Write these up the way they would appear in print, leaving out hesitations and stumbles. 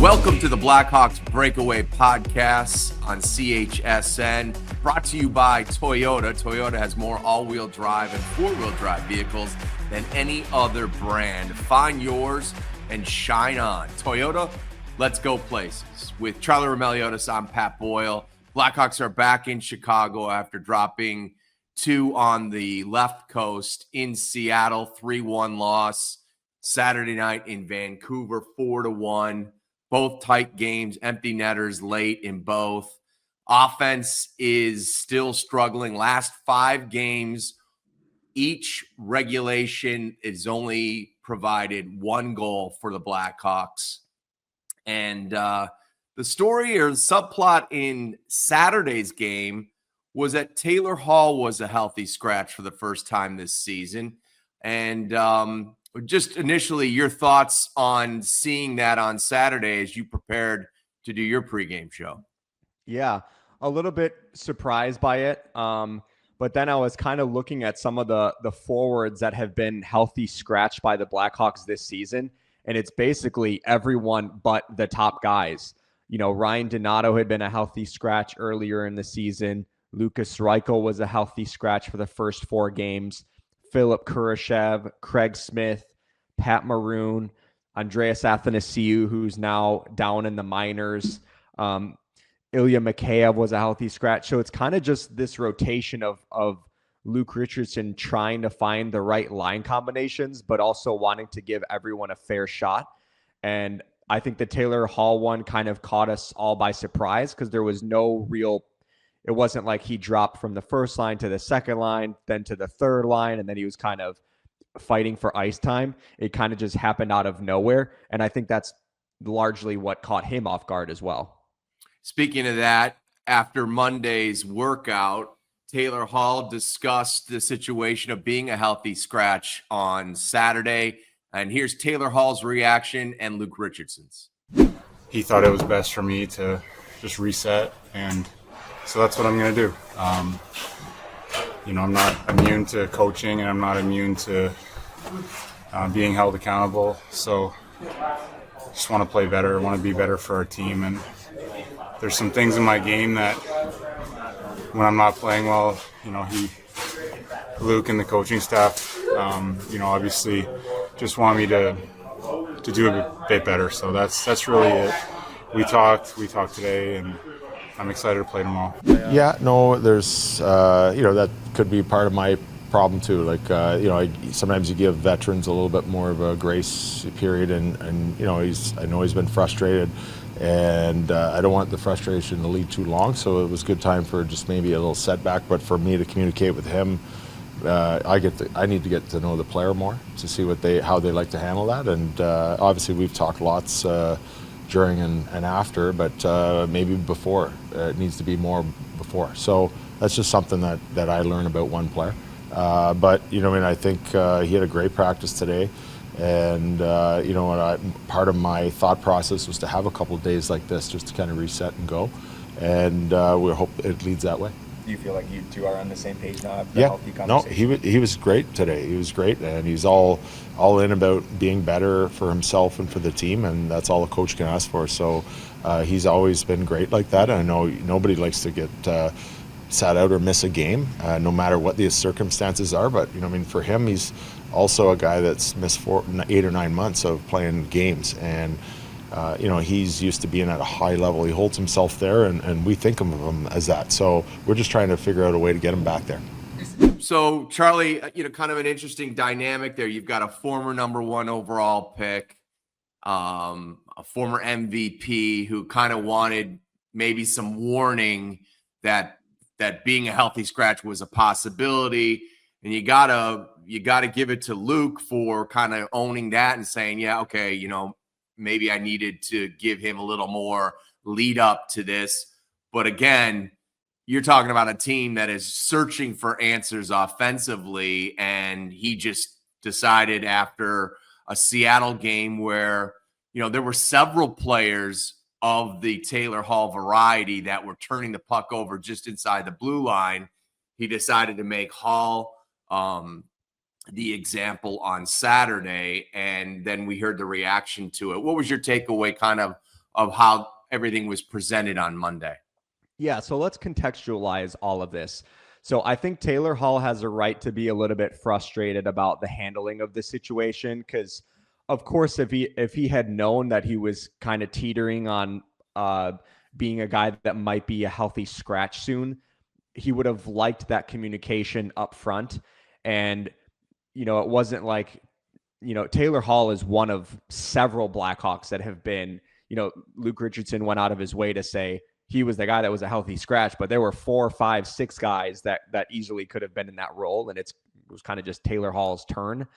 Welcome to the Blackhawks Breakaway Podcast on CHSN, brought to you by Toyota. Toyota has more all-wheel drive and four-wheel drive vehicles than any other brand. Find yours and shine on. Toyota, let's go places. With Charlie Roumeliotis, I'm Pat Boyle. Blackhawks are back in Chicago after dropping 2 on the left coast in Seattle, 3-1 loss. Saturday night in Vancouver, 4-1. Both tight games, empty netters late in both. Offense is still struggling. Last 5 games, each regulation is only provided 1 goal for the Blackhawks. And the story or subplot in Saturday's game was that Taylor Hall was a healthy scratch for the first time this season. And just initially, your thoughts on seeing that on Saturday as you prepared to do your pregame show? Yeah, a little bit surprised by it. But then I was kind of looking at some of the forwards that have been healthy scratched by the Blackhawks this season. And it's basically everyone but the top guys. You know, Ryan Donato had been a healthy scratch earlier in the season. Lucas Reichel was a healthy scratch for the first 4 games. Philip Kurashev, Craig Smith, Pat Maroon, Andreas Athanasiou, who's now down in the minors. Ilya Mikheyev was a healthy scratch. So it's kind of just this rotation of Luke Richardson trying to find the right line combinations, but also wanting to give everyone a fair shot. And I think the Taylor Hall one kind of caught us all by surprise because there was no real, it wasn't like he dropped from the first line to the second line, then to the third line, and then he was kind of fighting for ice time. It kind of just happened out of nowhere. And I think that's largely what caught him off guard as well. Speaking of that, after Monday's workout, Taylor Hall discussed the situation of being a healthy scratch on Saturday. And here's Taylor Hall's reaction and Luke Richardson's. He thought it was best for me to just reset, and so that's what I'm going to do. I'm not immune to coaching, and I'm not immune to being held accountable. So just want to play better, want to be better for our team. And there's some things in my game that when I'm not playing well, Luke and the coaching staff, obviously just want me to do a bit better. So that's really it. We talked today, and I'm excited to play tomorrow. Yeah, no, there's, that could be part of my problem too. Like, sometimes you give veterans a little bit more of a grace period, and I know he's been frustrated, and I don't want the frustration to lead too long. So it was a good time for just maybe a little setback. But for me to communicate with him, I need to get to know the player more to see how they like to handle that. And obviously we've talked lots during and after, but maybe before. It needs to be more before. So that's just something that I learned about one player. But, I think he had a great practice today. And, part of my thought process was to have a couple of days like this just to kind of reset and go. And we hope it leads that way. Do you feel like you two are on the same page now? Healthy conversation? No, he was great today. He was great, and he's all in about being better for himself and for the team, and that's all a coach can ask for. So he's always been great like that. And I know nobody likes to get sat out or miss a game, no matter what the circumstances are. But for him, he's also a guy that's missed 8 or 9 months of playing games, and he's used to being at a high level. He holds himself there, and we think of him as that. So we're just trying to figure out a way to get him back there. So, Charlie, kind of an interesting dynamic there. You've got a former number 1 overall pick, a former MVP who kind of wanted maybe some warning that being a healthy scratch was a possibility. And you gotta give it to Luke for kind of owning that and saying, yeah, okay, maybe I needed to give him a little more lead up to this. But again, you're talking about a team that is searching for answers offensively, and he just decided after a Seattle game where, there were several players of the Taylor Hall variety that were turning the puck over just inside the blue line. He decided to make Hall the example on Saturday, and then we heard the reaction to it. What was your takeaway kind of of how everything was presented on Monday. Yeah, so let's contextualize all of this. So I think Taylor Hall has a right to be a little bit frustrated about the handling of the situation, because of course, if he had known that he was kind of teetering on being a guy that might be a healthy scratch soon, he would have liked that communication up front. And, it wasn't like, Taylor Hall is one of several Blackhawks that have been, Luke Richardson went out of his way to say he was the guy that was a healthy scratch, but there were 4, 5, 6 guys that easily could have been in that role. And it was kind of just Taylor Hall's turn.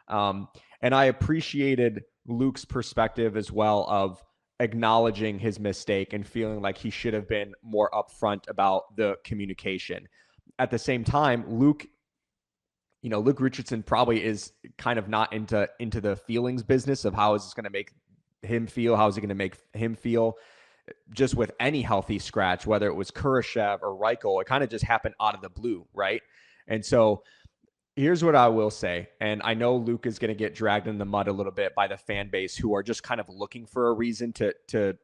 And I appreciated Luke's perspective as well of acknowledging his mistake and feeling like he should have been more upfront about the communication. At the same time, Luke Richardson probably is kind of not into the feelings business of how is this going to make him feel, how is it going to make him feel. Just with any healthy scratch, whether it was Kurashev or Reichel, it kind of just happened out of the blue, right? And so here's what I will say, and I know Luke is going to get dragged in the mud a little bit by the fan base who are just kind of looking for a reason to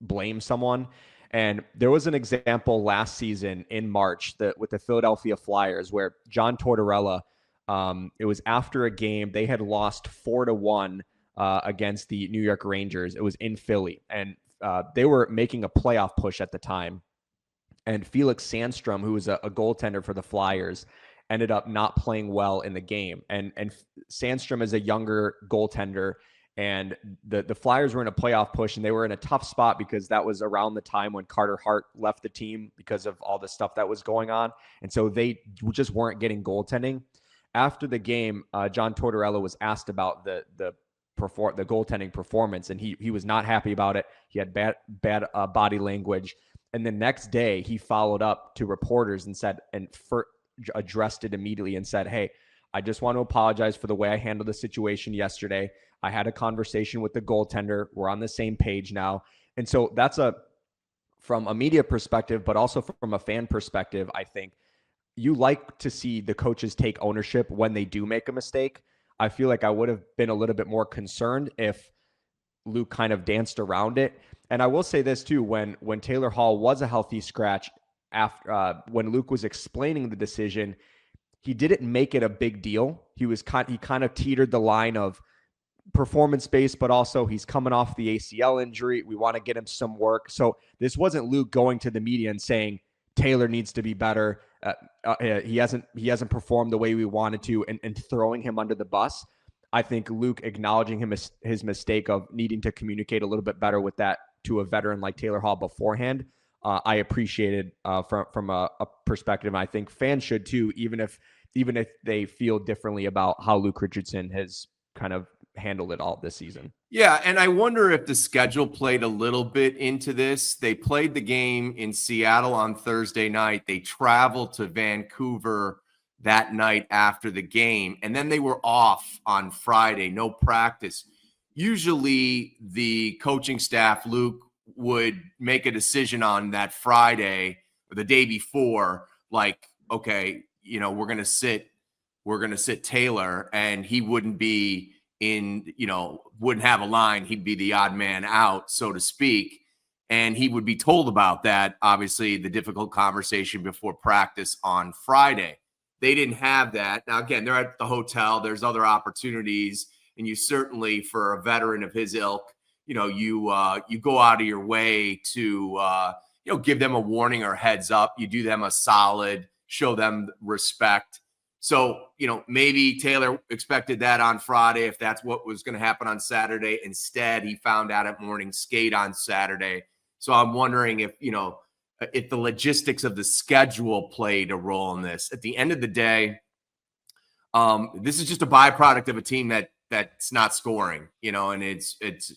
blame someone. And there was an example last season in March with the Philadelphia Flyers where John Tortorella, it was after a game, they had lost 4-1 against the New York Rangers. It was in Philly, and they were making a playoff push at the time. And Felix Sandstrom, who was a goaltender for the Flyers, ended up not playing well in the game. And Sandstrom is a younger goaltender, and the Flyers were in a playoff push, and they were in a tough spot because that was around the time when Carter Hart left the team because of all the stuff that was going on. And so they just weren't getting goaltending. After the game, John Tortorella was asked about the goaltending performance, and he was not happy about it. He had bad body language. And the next day he followed up to reporters and said, addressed it immediately and said, "Hey, I just want to apologize for the way I handled the situation yesterday. I had a conversation with the goaltender. We're on the same page now." And so that's from a media perspective, but also from a fan perspective, I think you like to see the coaches take ownership when they do make a mistake. I feel like I would have been a little bit more concerned if Luke kind of danced around it. And I will say this too, when Taylor Hall was a healthy scratch, after when Luke was explaining the decision, he didn't make it a big deal. He kind of teetered the line of performance-based, but also he's coming off the ACL injury. We want to get him some work. So this wasn't Luke going to the media and saying Taylor needs to be better. He hasn't performed the way we wanted to, and throwing him under the bus. I think Luke acknowledging his mistake of needing to communicate a little bit better with that to a veteran like Taylor Hall beforehand, I appreciated from a perspective. And I think fans should too, even if they feel differently about how Luke Richardson has kind of handled it all this season. Yeah, and I wonder if the schedule played a little bit into this. They played the game in Seattle on Thursday night. They traveled to Vancouver that night after the game, and then they were off on Friday, no practice. Usually the coaching staff, Luke, would make a decision on that Friday or the day before, like, okay, we're going to sit Taylor, and he wouldn't be wouldn't have a line. He'd be the odd man out, so to speak. And he would be told about that, obviously, the difficult conversation before practice on Friday. They didn't have that. Now, again, they're at the hotel. There's other opportunities. And you certainly, for a veteran of his ilk, you go out of your way to, give them a warning or heads up. You do them a solid, show them respect. So, maybe Taylor expected that on Friday if that's what was going to happen on Saturday. Instead, he found out at morning skate on Saturday. So I'm wondering if the logistics of the schedule played a role in this. At the end of the day, this is just a byproduct of a team that's not scoring, and it's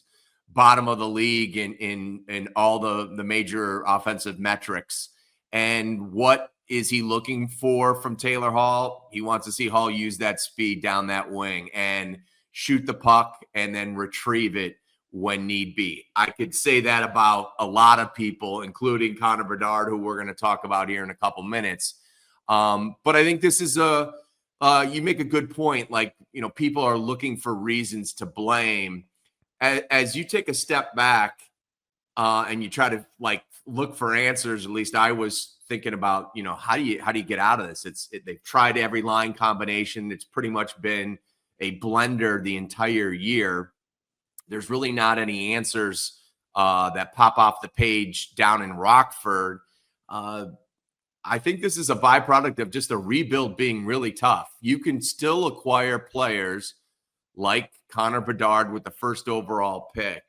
bottom of the league in all the major offensive metrics. And what is he looking for from Taylor Hall? He wants to see Hall use that speed down that wing and shoot the puck and then retrieve it when need be. I could say that about a lot of people, including Connor Bedard, who we're going to talk about here in a couple minutes. But I think this is you make a good point. Like, people are looking for reasons to blame. As you take a step back, and you try to like look for answers. At least I was thinking about, how do you get out of this? They've tried every line combination. It's pretty much been a blender the entire year. There's really not any answers that pop off the page down in Rockford. I think this is a byproduct of just a rebuild being really tough. You can still acquire players like Connor Bedard with the first overall pick,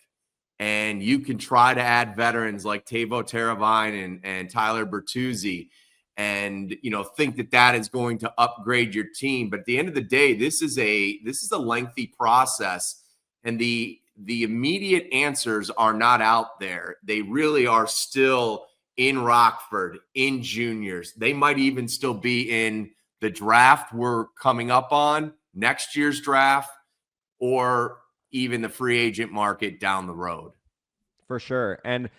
and you can try to add veterans like Teuvo Teravainen and Tyler Bertuzzi, and think that is going to upgrade your team. But at the end of the day, this is a lengthy process, and the immediate answers are not out there. They really are still in Rockford, in juniors. They might even still be in the draft we're coming up on, next year's draft, or even the free agent market down the road. For sure. And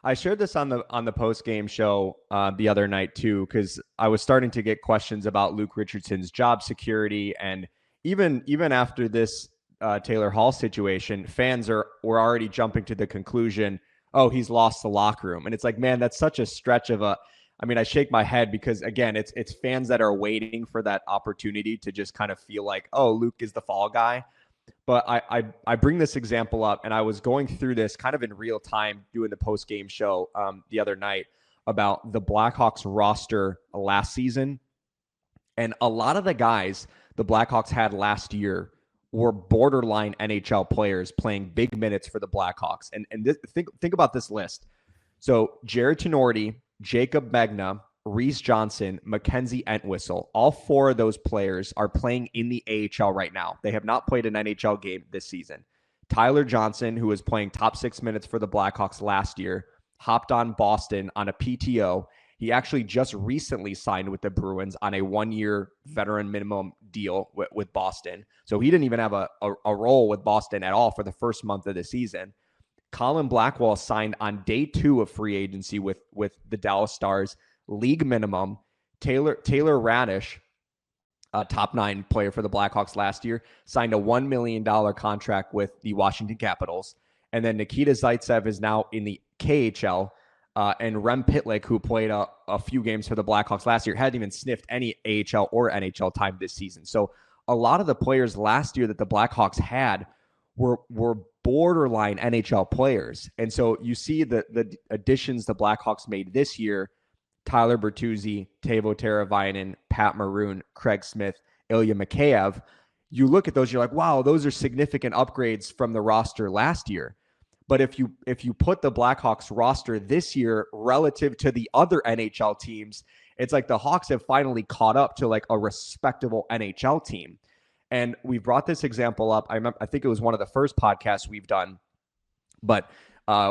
I shared this on the post-game show the other night too, because I was starting to get questions about Luke Richardson's job security. And even after this Taylor Hall situation, fans were already jumping to the conclusion, oh, he's lost the locker room. And it's like, man, that's such a stretch of I shake my head because, again, it's fans that are waiting for that opportunity to just kind of feel like, oh, Luke is the fall guy. But I bring this example up, and I was going through this kind of in real time doing the post-game show the other night about the Blackhawks roster last season. And a lot of the guys the Blackhawks had last year were borderline NHL players playing big minutes for the Blackhawks. And think about this list. So Jared Tenorti, Jacob Megna, Reese Johnson, Mackenzie Entwistle, all four of those players are playing in the AHL right now. They have not played an NHL game this season. Tyler Johnson, who was playing top 6 minutes for the Blackhawks last year, hopped on Boston on a PTO. He actually just recently signed with the Bruins on a 1-year veteran minimum deal with Boston. So he didn't even have a role with Boston at all for the first month of the season. Colin Blackwell signed on day 2 of free agency with the Dallas Stars, league minimum. Taylor Radish, a top 9 player for the Blackhawks last year, signed a $1 million contract with the Washington Capitals. And then Nikita Zaitsev is now in the KHL. And Rem Pitlick, who played a few games for the Blackhawks last year, hadn't even sniffed any AHL or NHL time this season. So a lot of the players last year that the Blackhawks had were borderline NHL players. And so you see the additions the Blackhawks made this year: Tyler Bertuzzi, Teuvo Teravainen, Pat Maroon, Craig Smith, Ilya Mikheyev. You look at those, you're like, wow, those are significant upgrades from the roster last year. But if you put the Blackhawks roster this year relative to the other NHL teams, it's like the Hawks have finally caught up to like a respectable NHL team. And we brought this example up. I think it was one of the first podcasts we've done, but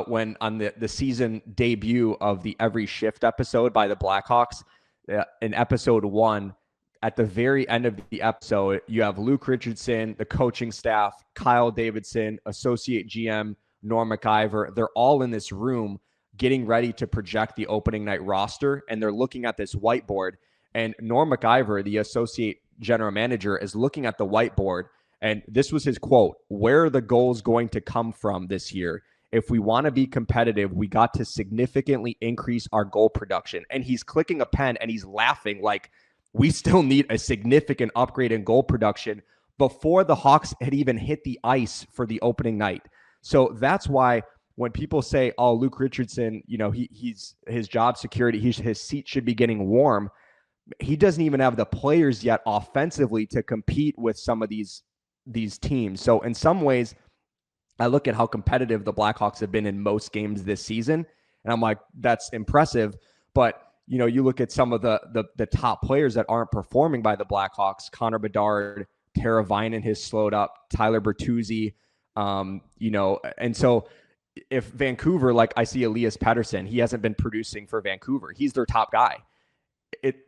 when on the season debut of the Every Shift episode by the Blackhawks, in episode 1, at the very end of the episode, you have Luke Richardson, the coaching staff, Kyle Davidson, associate GM, Norm McIver. They're all in this room getting ready to project the opening night roster, and they're looking at this whiteboard. And Norm McIver, the associate general manager, is looking at the whiteboard, and this was his quote: "Where are the goals going to come from this year? If we want to be competitive, we got to significantly increase our goal production." And he's clicking a pen and he's laughing like, we still need a significant upgrade in goal production before the Hawks had even hit the ice for the opening night. So that's why when people say, oh, Luke Richardson, he's his job security, his seat should be getting warm, he doesn't even have the players yet offensively to compete with some of these teams. So in some ways, I look at how competitive the Blackhawks have been in most games this season, and I'm like, that's impressive. But you look at some of the top players that aren't performing by the Blackhawks: Connor Bedard, Teravainen has slowed up, Tyler Bertuzzi. And so if Vancouver, like I see Elias Pettersson, he hasn't been producing for Vancouver. He's their top guy.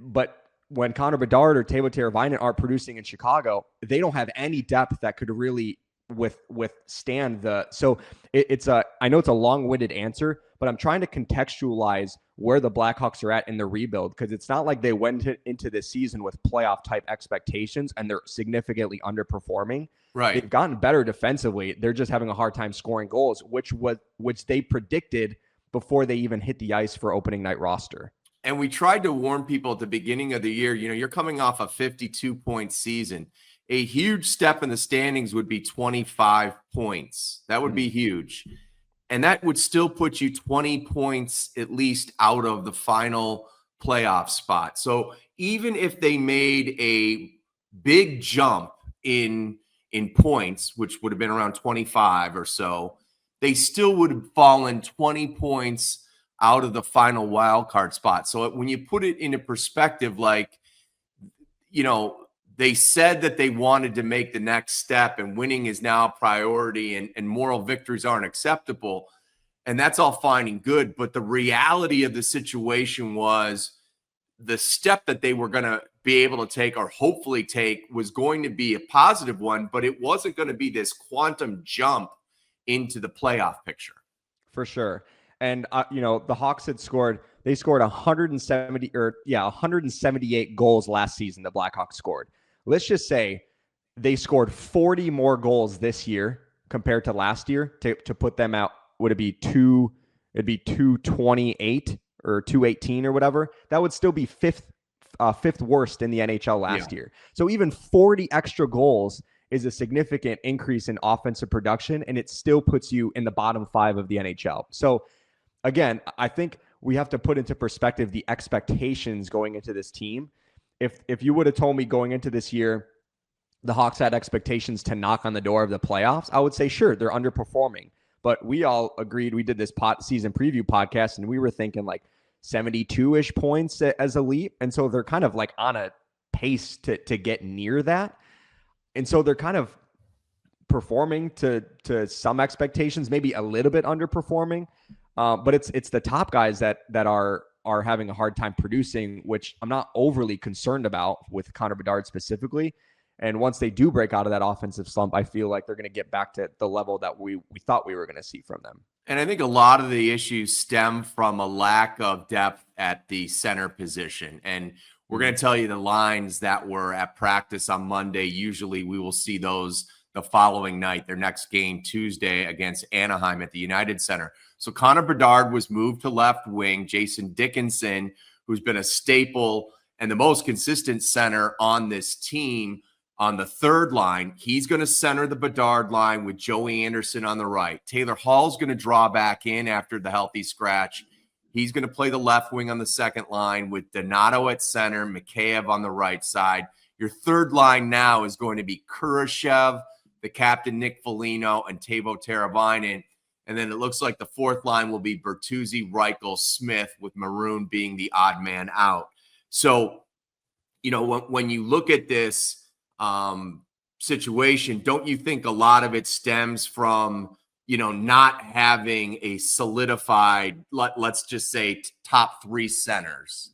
But when Connor Bedard or Teuvo Teravainen aren't producing in Chicago, they don't have any depth that could really withstand I know it's a long-winded answer, but I'm trying to contextualize where the Blackhawks are at in the rebuild, because it's not like they went into this season with playoff type expectations and they're significantly underperforming. Right. They've gotten better defensively. They're just having a hard time scoring goals, which they predicted before they even hit the ice for opening night roster. And we tried to warn people at the beginning of the year, you're coming off a 52-point season. A huge step in the standings would be 25 points. That would be huge. And that would still put you 20 points at least out of the final playoff spot. So even if they made a big jump in points, which would have been around 25 or so, they still would have fallen 20 points out of the final wild card spot. So when you put it into perspective, they said that they wanted to make the next step and winning is now a priority and moral victories aren't acceptable. And that's all fine and good. But the reality of the situation was the step that they were going to be able to take or hopefully take was going to be a positive one, but it wasn't going to be this quantum jump into the playoff picture. For sure. And, the Hawks they scored 178 goals last season. The Blackhawks scored. Let's just say they scored 40 more goals this year compared to last year to put them out. It'd be 228 or 218 or whatever. That would still be fifth worst in the NHL last year. So even 40 extra goals is a significant increase in offensive production, and it still puts you in the bottom 5 of the NHL. So again, I think we have to put into perspective the expectations going into this team. If you would have told me going into this year, the Hawks had expectations to knock on the door of the playoffs, I would say, sure, they're underperforming. But we all agreed, we did this season preview podcast, and we were thinking like 72-ish points as a leap. And so they're kind of like on a pace to get near that. And so they're kind of performing to some expectations, maybe a little bit underperforming. But it's the top guys that are having a hard time producing, which I'm not overly concerned about with Connor Bedard specifically. And once they do break out of that offensive slump, I feel like they're going to get back to the level that we thought we were going to see from them. And I think a lot of the issues stem from a lack of depth at the center position. And we're going to tell you the lines that were at practice on Monday. Usually we will see those the following night, their next game Tuesday against Anaheim at the United Center. So Connor Bedard was moved to left wing. Jason Dickinson, who's been a staple and the most consistent center on this team, on the third line, he's going to center the Bedard line with Joey Anderson on the right. Taylor Hall's going to draw back in after the healthy scratch. He's going to play the left wing on the second line with Donato at center, Mikheyev on the right side. Your third line now is going to be Kurashev, the captain Nick Foligno, and Teuvo Teravainen. And then it looks like the fourth line will be Bertuzzi, Reichel, Smith, with Maroon being the odd man out. So, when you look at this situation, don't you think a lot of it stems from, not having a solidified, let's just say, top 3 centers?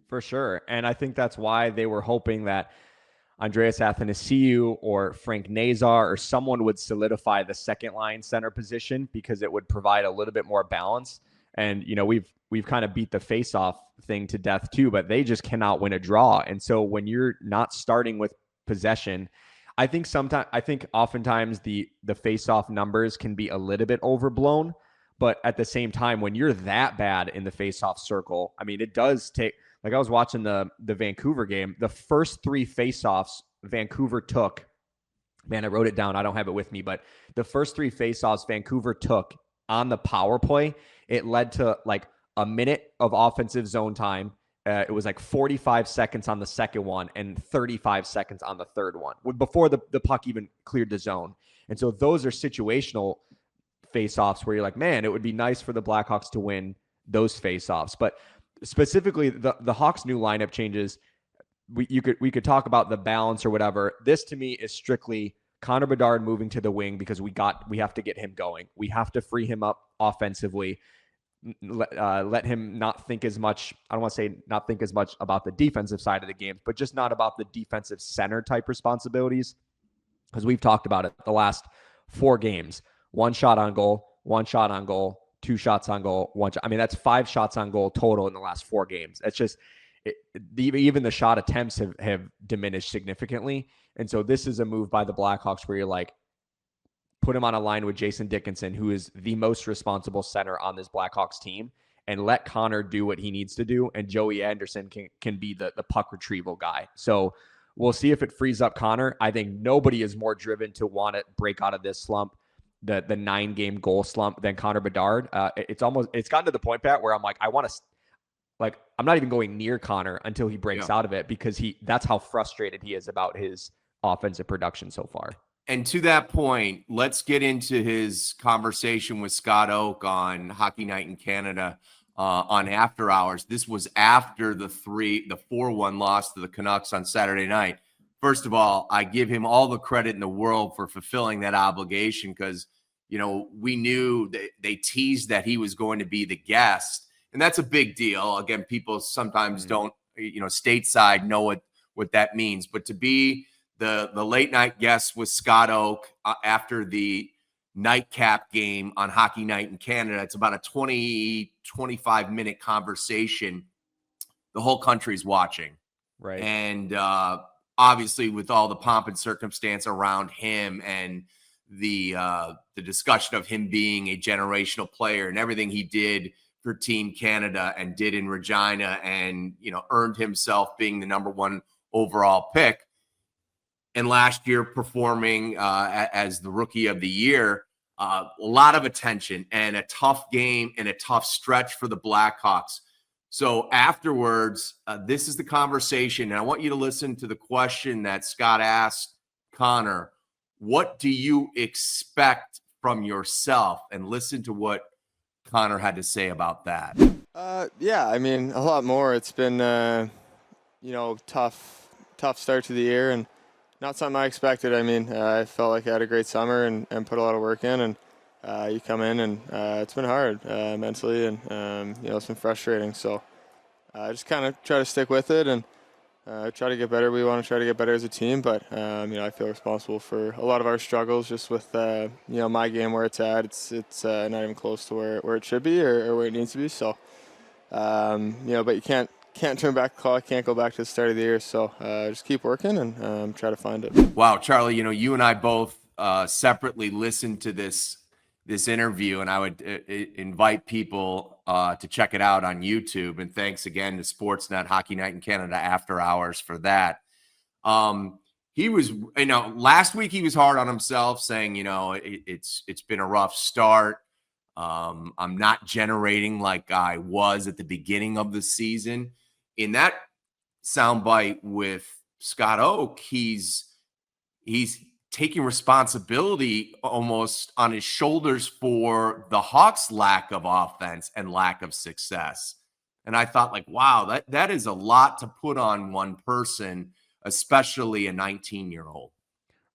For sure. And I think that's why they were hoping that Andreas Athanasiou or Frank Nazar or someone would solidify the second line center position, because it would provide a little bit more balance. And, we've kind of beat the face-off thing to death too, but they just cannot win a draw. And so when you're not starting with possession, I think oftentimes the face-off numbers can be a little bit overblown, but at the same time, when you're that bad in the face-off circle, I mean, it does take, like I was watching the Vancouver game, the first 3 face-offs Vancouver took, man, I wrote it down, I don't have it with me, but the first 3 face-offs Vancouver took on the power play, it led to like a minute of offensive zone time. It was like 45 seconds on the second one and 35 seconds on the third one before the puck even cleared the zone. And so those are situational face-offs where you're like, man, it would be nice for the Blackhawks to win those face-offs. But specifically the Hawks' new lineup changes, we could talk about the balance or whatever. This to me is strictly Connor Bedard moving to the wing because we have to get him going. We have to free him up offensively. Let him not think as much. I don't want to say not think as much about the defensive side of the game, but just not about the defensive center type responsibilities, because we've talked about it the last 4 games, 1 shot on goal, 1 shot on goal, 2 shots on goal, 1 shot. I mean, that's 5 shots on goal total in the last 4 games. It's just even the shot attempts have diminished significantly. And so this is a move by the Blackhawks where you're like, put him on a line with Jason Dickinson, who is the most responsible center on this Blackhawks team, and let Connor do what he needs to do. And Joey Anderson can be the puck retrieval guy. So we'll see if it frees up Connor. I think nobody is more driven to want to break out of this slump, the 9-game goal slump, than Connor Bedard. It's gotten to the point, Pat, where I'm like, I'm not even going near Connor until he breaks out of it, because that's how frustrated he is about his offensive production so far. And to that point, let's get into his conversation with Scott Oake on Hockey Night in Canada on After Hours. This was after the 4-1 loss to the Canucks on Saturday night. First of all, I give him all the credit in the world for fulfilling that obligation, because, we knew that they teased that he was going to be the guest. And that's a big deal. Again, people sometimes don't, stateside know what that means. But to be the late night guest with Scott Oake after the nightcap game on Hockey Night in Canada, it's about a 25 minute conversation. The whole country's watching. Right. And obviously with all the pomp and circumstance around him and the discussion of him being a generational player and everything he did for Team Canada and did in Regina and, earned himself being the number 1 overall pick. And last year performing as the Rookie of the Year, a lot of attention and a tough game and a tough stretch for the Blackhawks. So afterwards, this is the conversation, and I want you to listen to the question that Scott asked Connor. What do you expect from yourself? And listen to what Connor had to say about that. Yeah, I mean, a lot more. It's been, tough start to the year, and not something I expected. I mean, I felt like I had a great summer and put a lot of work in, and you come in and it's been hard mentally, and it's been frustrating. So I just kind of try to stick with it and try to get better. We want to try to get better as a team, but I feel responsible for a lot of our struggles just with my game where it's at. It's not even close to where it should be or where it needs to be. So but you can't turn back the clock, can't go back to the start of the year. So just keep working and try to find it. Wow, Charlie, you and I both separately listened to this interview, and I would invite people to check it out on YouTube. And thanks again to Sportsnet Hockey Night in Canada After Hours for that. He was, last week he was hard on himself, saying, it's been a rough start. I'm not generating like I was at the beginning of the season. In that soundbite with Scott Oake, he's taking responsibility almost on his shoulders for the Hawks' lack of offense and lack of success. And I thought, wow, that is a lot to put on one person, especially a 19-year-old.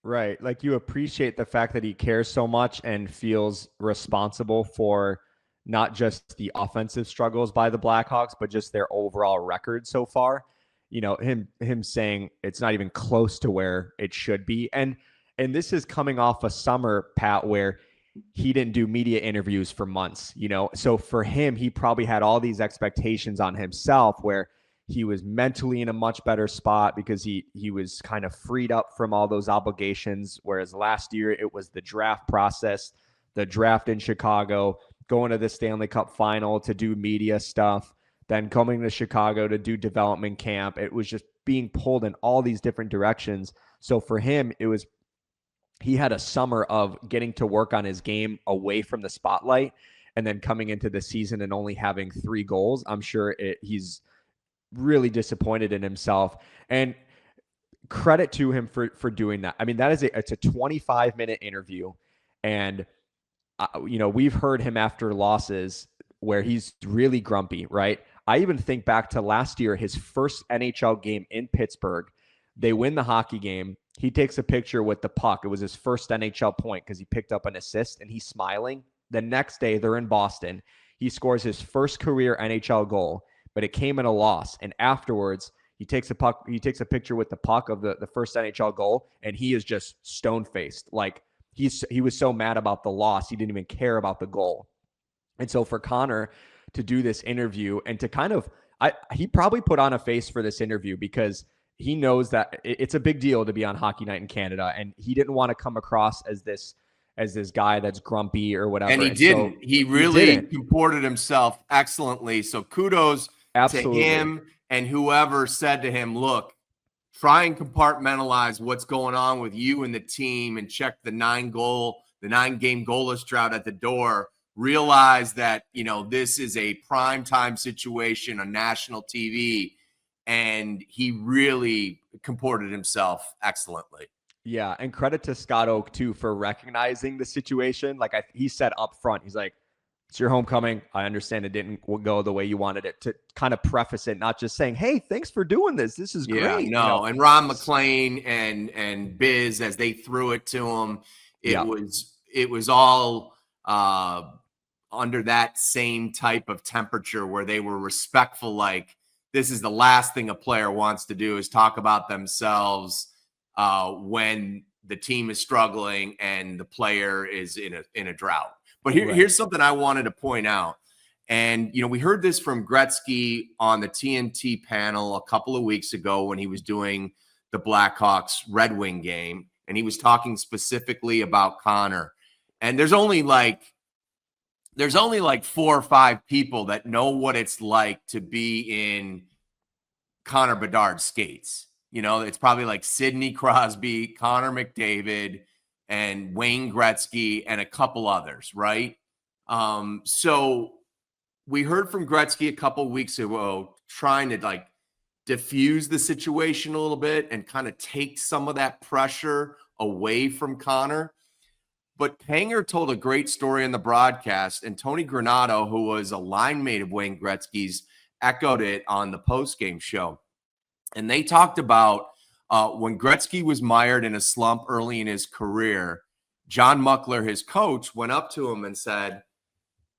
Right. You appreciate the fact that he cares so much and feels responsible for not just the offensive struggles by the Blackhawks, but just their overall record so far. Him saying it's not even close to where it should be. And this is coming off a summer, Pat, where he didn't do media interviews for months, So for him, he probably had all these expectations on himself where he was mentally in a much better spot because he was kind of freed up from all those obligations. Whereas last year it was the draft process, the draft in Chicago, going to the Stanley Cup final to do media stuff, then coming to Chicago to do development camp. It was just being pulled in all these different directions. So for him, he had a summer of getting to work on his game away from the spotlight, and then coming into the season and only having 3 goals. I'm sure he's really disappointed in himself, and credit to him for doing that. I mean, it's a 25-minute interview, and we've heard him after losses where he's really grumpy, right? I even think back to last year, his first NHL game in Pittsburgh. They win the hockey game. He takes a picture with the puck. It was his first NHL point because he picked up an assist, and he's smiling. The next day, they're in Boston. He scores his first career NHL goal, but it came in a loss. And afterwards, he takes a picture with the puck of the first NHL goal, and he is just stone-faced. he was so mad about the loss, he didn't even care about the goal. And so for Connor to do this interview and to kind of, he probably put on a face for this interview because he knows that it's a big deal to be on Hockey Night in Canada, and he didn't want to come across as this guy that's grumpy or whatever. And he didn't. So he really comported himself excellently. So kudos to him and whoever said to him, look, try and compartmentalize what's going on with you and the team and check the 9-game goalless drought at the door. Realize that, this is a primetime situation on national TV, and he really comported himself excellently. Yeah, and credit to Scott Oake, too, for recognizing the situation. Like he said up front, he's like, it's your homecoming. I understand it didn't go the way you wanted it, to kind of preface it, not just saying, hey, thanks for doing this. This is great. No, and Ron McLean and Biz, as they threw it to him, it was all under that same type of temperature where they were respectful. Like, this is the last thing a player wants to do is talk about themselves when the team is struggling and the player is in a drought. But here's something I wanted to point out. And, we heard this from Gretzky on the TNT panel a couple of weeks ago when he was doing the Blackhawks Red Wing game. And he was talking specifically about Connor. And there's only like 4 or 5 people that know what it's like to be in Connor Bedard skates. It's probably like Sidney Crosby, Connor McDavid, and Wayne Gretzky, and a couple others, right? So we heard from Gretzky a couple weeks ago trying to diffuse the situation a little bit and kind of take some of that pressure away from Connor. But Panger told a great story in the broadcast, and Tony Granato, who was a line mate of Wayne Gretzky's, echoed it on the postgame show. And they talked about when Gretzky was mired in a slump early in his career, John Muckler, his coach, went up to him and said,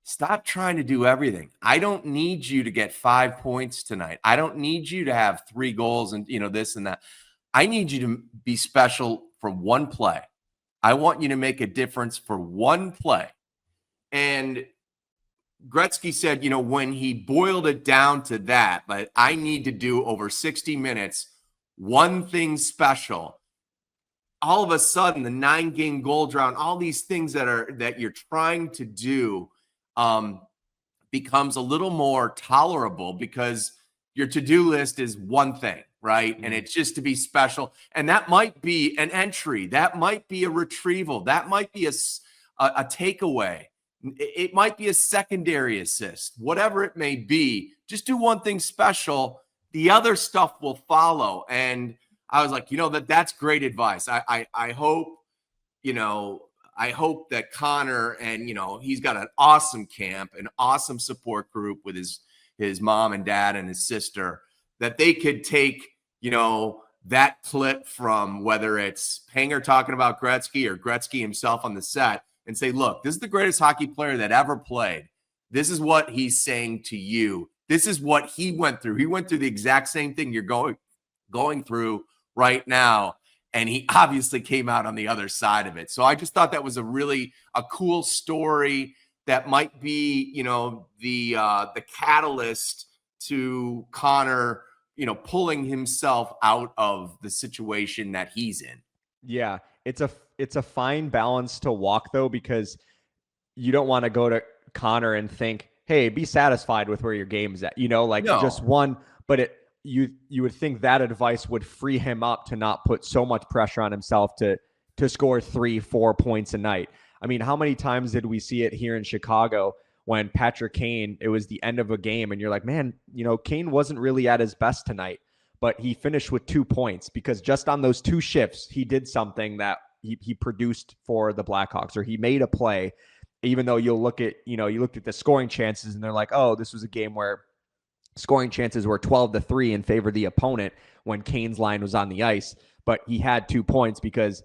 stop trying to do everything. I don't need you to get 5 points tonight. I don't need you to have 3 goals and, this and that. I need you to be special for one play. I want you to make a difference for one play. And Gretzky said, when he boiled it down to that, like, I need to do over 60 minutes, one thing special. All of a sudden, the 9-game goal drought, all these things that you're trying to do becomes a little more tolerable because your to-do list is one thing, right? And it's just to be special. And that might be an entry. That might be a retrieval. That might be a takeaway. It might be a secondary assist, whatever it may be. Just do one thing special. The other stuff will follow. And I was like, that's great advice. I hope, I hope that Connor and, he's got an awesome camp, an awesome support group with his mom and dad and his sister, that they could take, that clip from whether it's Panger talking about Gretzky or Gretzky himself on the set, and say, look, this is the greatest hockey player that ever played. This is what he's saying to you. This is what he went through. He went through the exact same thing you're going through right now. And he obviously came out on the other side of it. So I just thought that was a cool story that might be, the catalyst to Connor, pulling himself out of the situation that he's in. Yeah, it's a fine balance to walk, though, because you don't want to go to Connor and think, hey, be satisfied with where your game's at, just one. But you would think that advice would free him up to not put so much pressure on himself to score 3-4 points a night. I mean, how many times did we see it here in Chicago when Patrick Kane, it was the end of a game and you're like, man, Kane wasn't really at his best tonight, but he finished with 2 points because just on those 2 shifts, he did something that he produced for the Blackhawks, or he made a play, even though you looked at the scoring chances and they're like, oh, this was a game where scoring chances were 12-3 in favor of the opponent when Kane's line was on the ice, but he had 2 points because,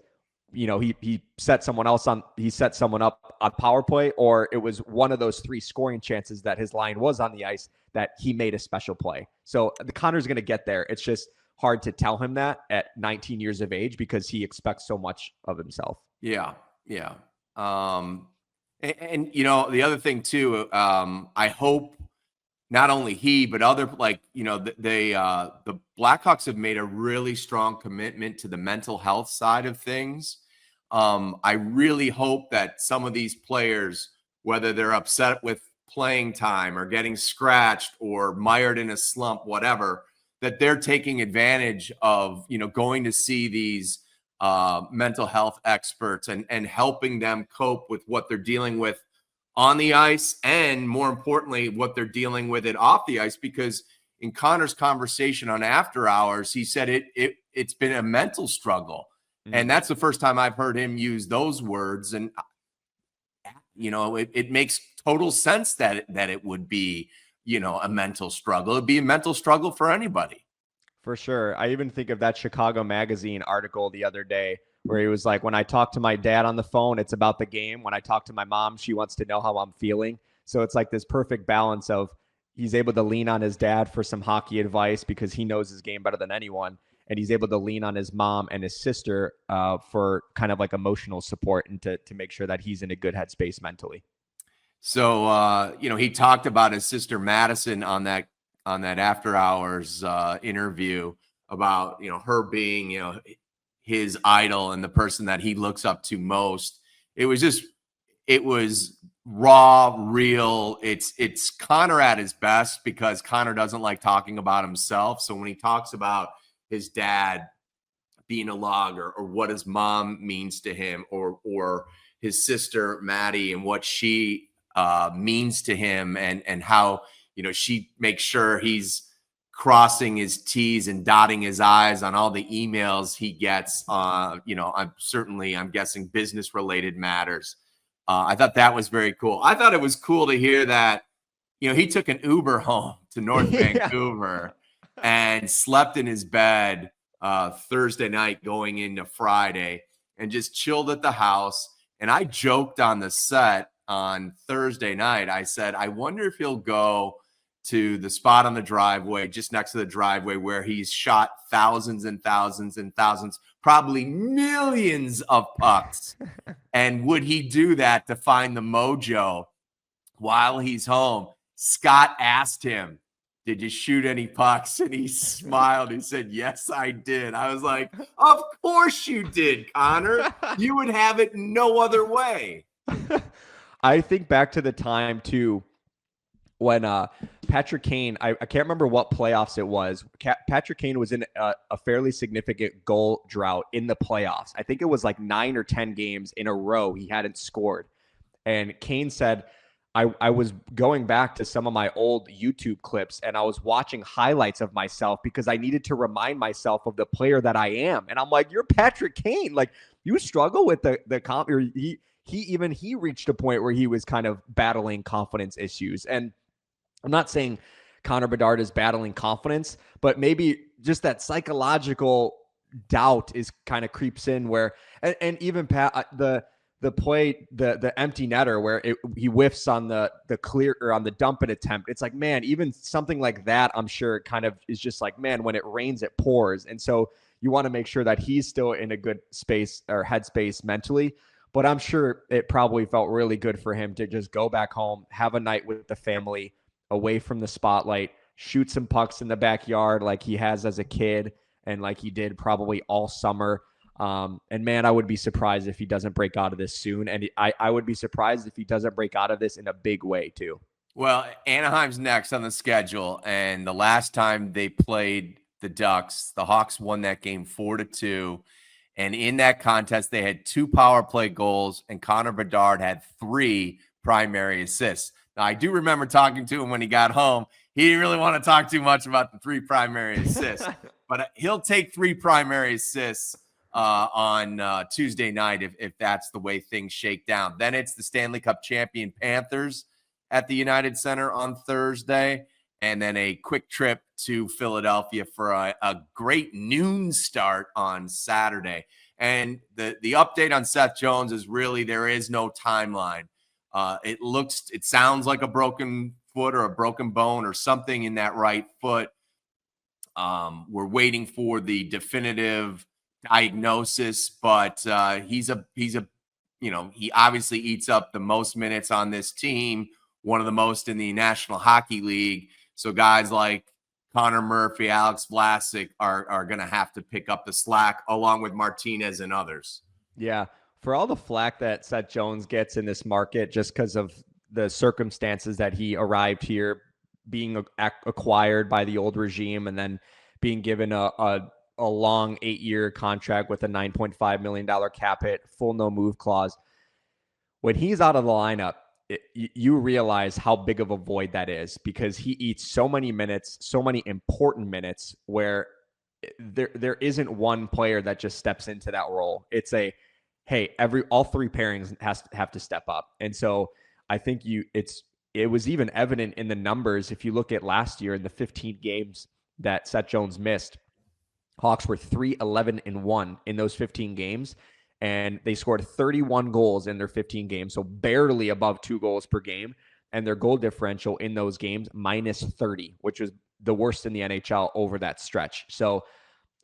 he set someone up on power play, or it was one of those 3 scoring chances that his line was on the ice that he made a special play. So the Connor's going to get there. It's just hard to tell him that at 19 years of age because he expects so much of himself. Yeah. Yeah. And you know, the other thing too, I hope not only he, but other, like, you know, the Blackhawks have made a really strong commitment to the mental health side of things. I really hope that some of these players, whether they're upset with playing time or getting scratched or mired in a slump, whatever, that they're taking advantage of, you know, going to see these mental health experts and helping them cope with what they're dealing with on the ice, and more importantly, what they're dealing with it off the ice. Because in Connor's conversation on After Hours, he said it's been a mental struggle. And that's the first time I've heard him use those words. And, you know, it makes total sense that it would be, you know, a mental struggle. It'd be a mental struggle for anybody. For sure. I even think of that Chicago Magazine article the other day where he was like, when I talk to my dad on the phone, it's about the game. When I talk to my mom, she wants to know how I'm feeling. So it's like this perfect balance of he's able to lean on his dad for some hockey advice because he knows his game better than anyone. And he's able to lean on his mom and his sister for kind of like emotional support and to make sure that he's in a good headspace mentally. So, you know, he talked about his sister Madison on that After Hours interview about, you know, her being, you know, his idol and the person that he looks up to most. It was raw, real. It's Connor at his best, because Connor doesn't like talking about himself. So when he talks about his dad being a log, or what his mom means to him, or his sister Maddie and what she means to him, and how, you know, she makes sure he's crossing his T's and dotting his I's on all the emails he gets, you know, I'm guessing business related matters. I thought that was very cool. I thought it was cool to hear that, you know, he took an Uber home to North Vancouver and slept in his bed Thursday night going into Friday, and just chilled at the house. And I joked on the set on Thursday night. I said, I wonder if he'll go to the spot on the driveway, just next to the driveway, where he's shot thousands and thousands and thousands, probably millions of pucks. And would he do that to find the mojo while he's home? Scott asked him, did you shoot any pucks? And he smiled. He said, yes, I did. I was like, of course you did, Connor. You would have it no other way. I think back to the time too when Patrick Kane, I can't remember what playoffs it was. Patrick Kane was in a fairly significant goal drought in the playoffs. I think it was like 9 or 10 games in a row he hadn't scored. And Kane said, I was going back to some of my old YouTube clips and I was watching highlights of myself because I needed to remind myself of the player that I am. And I'm like, you're Patrick Kane. Like, you struggle with the comp. He reached a point where he was kind of battling confidence issues. And I'm not saying Connor Bedard is battling confidence, but maybe just that psychological doubt is kind of creeps in where, and even the play, the empty netter where he whiffs on the clear or on the dump and attempt. It's like, man, even something like that, I'm sure kind of is just like, man, when it rains, it pours. And so you want to make sure that he's still in a good space or headspace mentally. But I'm sure it probably felt really good for him to just go back home, have a night with the family, away from the spotlight, shoot some pucks in the backyard like he has as a kid and like he did probably all summer. And man, I would be surprised if he doesn't break out of this soon. And I would be surprised if he doesn't break out of this in a big way too. Well, Anaheim's next on the schedule. And the last time they played the Ducks, the Hawks won that game 4-2. And in that contest, they had 2 power play goals, and Connor Bedard had 3 primary assists. Now, I do remember talking to him when he got home. He didn't really want to talk too much about the 3 primary assists, but he'll take 3 primary assists on Tuesday night if that's the way things shake down. Then it's the Stanley Cup champion Panthers at the United Center on Thursday, and then a quick trip to Philadelphia for a great noon start on Saturday. And the update on Seth Jones is really there is no timeline. It sounds like a broken foot or a broken bone or something in that right foot. We're waiting for the definitive diagnosis, but he's a he obviously eats up the most minutes on this team, one of the most in the National Hockey League. So guys like Connor Murphy, Alex Vlasic are going to have to pick up the slack along with Martinez and others. Yeah. For all the flack that Seth Jones gets in this market, just because of the circumstances that he arrived here, being acquired by the old regime and then being given a long 8-year contract with a $9.5 million cap hit, full no move clause. When he's out of the lineup, you realize how big of a void that is, because he eats so many minutes, so many important minutes, where there isn't one player that just steps into that role. It's hey, all three pairings have to step up. And so I think it was even evident in the numbers. If you look at last year in the 15 games that Seth Jones missed, Hawks were 3-11-1 in those 15 games, and they scored 31 goals in their 15 games, so barely above 2 goals per game. And their goal differential in those games, -30, which was the worst in the NHL over that stretch. So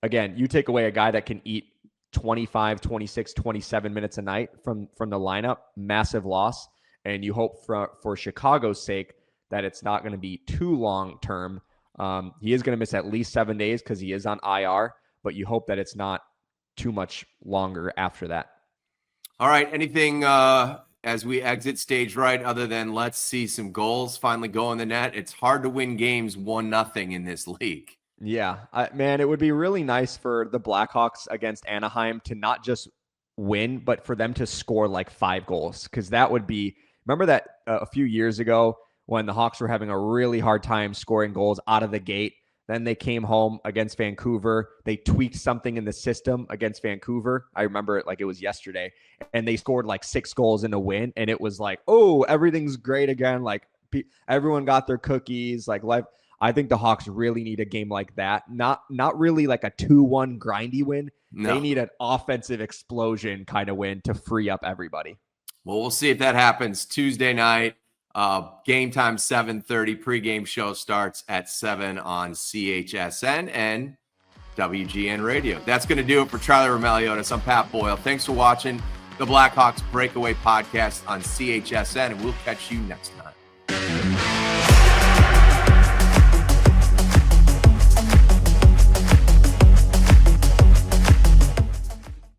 again, you take away a guy that can eat 25, 26, 27 minutes a night from the lineup, massive loss. And you hope for Chicago's sake that it's not going to be too long term. He is going to miss at least 7 days because he is on IR, but you hope that it's not too much longer after that. All right. Anything as we exit stage right, other than let's see some goals finally go in the net? It's hard to win games 1-0 in this league. Yeah, man, it would be really nice for the Blackhawks against Anaheim to not just win, but for them to score like 5 goals, because that would be, remember that a few years ago when the Hawks were having a really hard time scoring goals out of the gate. Then they came home against Vancouver. They tweaked something in the system against Vancouver. I remember it like it was yesterday. And they scored like 6 goals in a win. And it was like, oh, everything's great again. Like everyone got their cookies. Like life. I think the Hawks really need a game like that. Not really like a 2-1 grindy win. No. They need an offensive explosion kind of win to free up everybody. Well, we'll see if that happens Tuesday night. Game time 7:30. Pregame show starts at 7 on CHSN and WGN Radio. That's going to do it for Charlie Roumeliotis. I'm Pat Boyle. Thanks for watching the Blackhawks Breakaway Podcast on CHSN, and we'll catch you next time.